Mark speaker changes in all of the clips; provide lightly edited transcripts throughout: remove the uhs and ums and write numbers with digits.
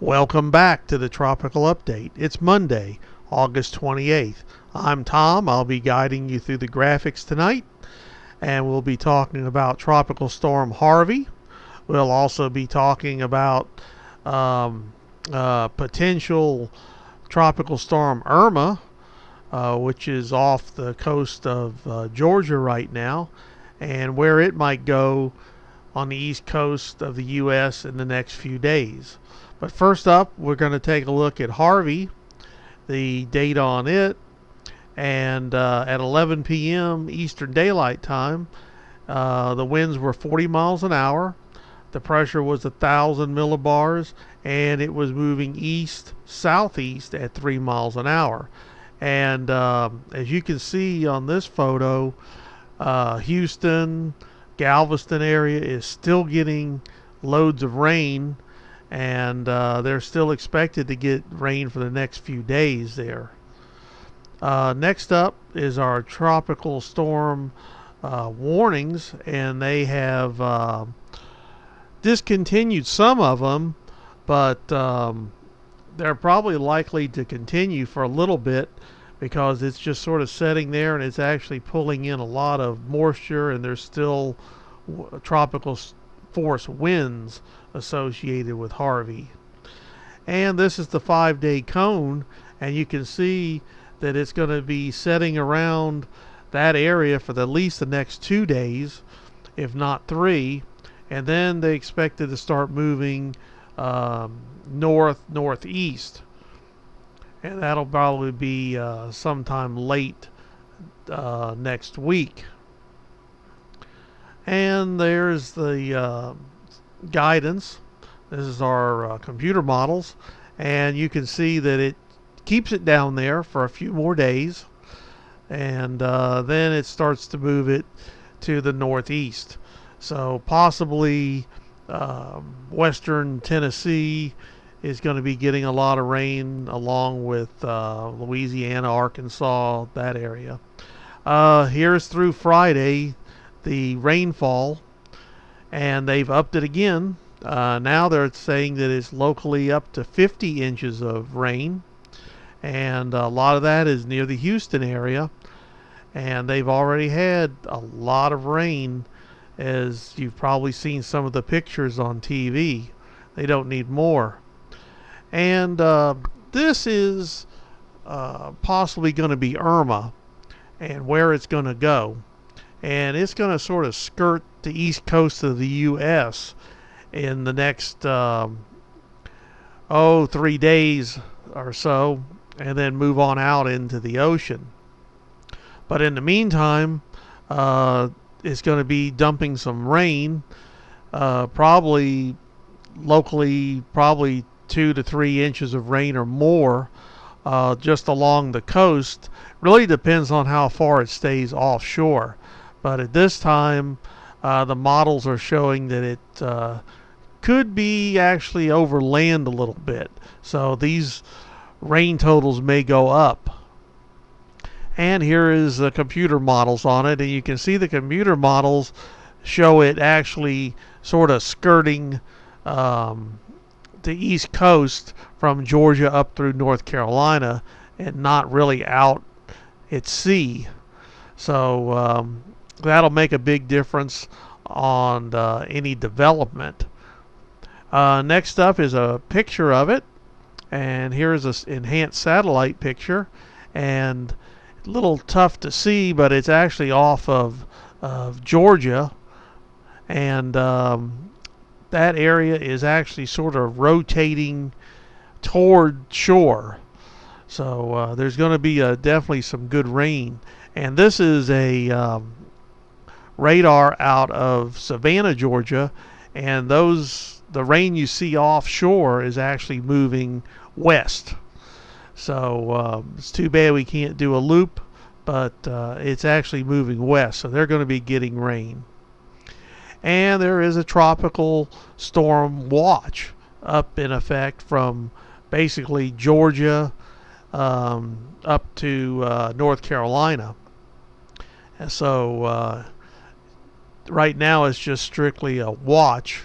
Speaker 1: Welcome back to the Tropical Update. It's Monday, August 28th. I'm Tom. I'll be guiding you through the graphics tonight, and we'll be talking about Tropical Storm Harvey. We'll also be talking about potential Tropical Storm Irma, which is off the coast of Georgia right now, and where it might go on the east coast of the U.S. in the next few days. But first up, we're going to take a look at Harvey, the data on it, and at 11 p.m. Eastern Daylight Time, the winds were 40 miles an hour, the pressure was 1,000 millibars, and it was moving east-southeast at 3 miles an hour. And as you can see on this photo, Houston, Galveston area is still getting loads of rain, and they're still expected to get rain for the next few days there. Next up is our tropical storm warnings, and they have discontinued some of them, but they're probably likely to continue for a little bit because it's just sort of sitting there and it's actually pulling in a lot of moisture, and there's still tropical force winds associated with Harvey. And this is the 5-day cone, and you can see that it's going to be setting around that area for at least the next 2 days, if not 3, and then they expect it to start moving northeast, and that'll probably be sometime late next week. And there's the guidance. This is our computer models, and you can see that it keeps it down there for a few more days, and then it starts to move it to the northeast. So possibly western Tennessee is going to be getting a lot of rain, along with Louisiana, Arkansas, that area. Here's through Friday the rainfall, and they've upped it again. Now they're saying that it's locally up to 50 inches of rain, and a lot of that is near the Houston area, and they've already had a lot of rain, as you've probably seen some of the pictures on TV. They don't need more. And this is possibly going to be Irma, and where it's going to go. And it's going to sort of skirt the east coast of the U.S. in the next 3 days or so, and then move on out into the ocean. But in the meantime, it's going to be dumping some rain, probably locally, probably 2 to 3 inches of rain or more, just along the coast. Really depends on how far it stays offshore. But at this time, the models are showing that it could be actually over land a little bit. So these rain totals may go up. And here is the computer models on it, and you can see the computer models show it actually sort of skirting the east coast from Georgia up through North Carolina, and not really out at sea. So that'll make a big difference on any development. Next up is a picture of it, and here's an enhanced satellite picture, and a little tough to see, but it's actually off of Georgia, and that area is actually sort of rotating toward shore. So there's going to be definitely some good rain. And this is a radar out of Savannah, Georgia, and the rain you see offshore is actually moving west. So it's too bad we can't do a loop, but it's actually moving west, so they're going to be getting rain. And there is a tropical storm watch up in effect from basically Georgia up to North Carolina. And so right now it's just strictly a watch,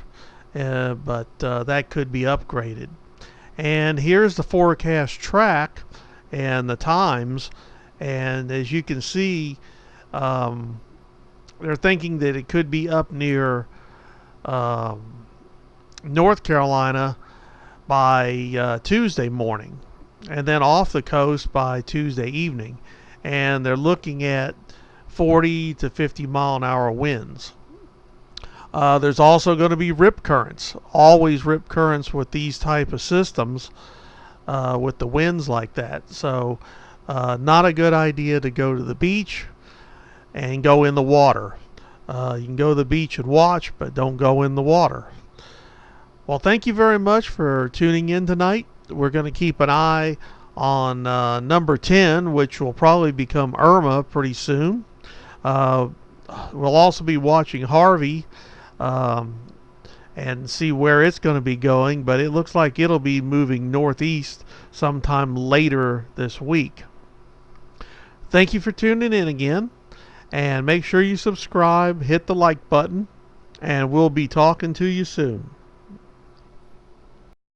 Speaker 1: but that could be upgraded. And here's the forecast track and the times. And as you can see, they're thinking that it could be up near North Carolina by Tuesday morning, and then off the coast by Tuesday evening. And they're looking at 40 to 50 mile an hour winds. There's also going to be rip currents. Always rip currents with these type of systems, with the winds like that. So not a good idea to go to the beach and go in the water. You can go to the beach and watch, but don't go in the water. Well, thank you very much for tuning in tonight. We're going to keep an eye on number 10, which will probably become Irma pretty soon. We'll also be watching Harvey and see where it's going to be going, but it looks like it'll be moving northeast sometime later this week. Thank you for tuning in again, and make sure you subscribe, hit the like button, and we'll be talking to you soon.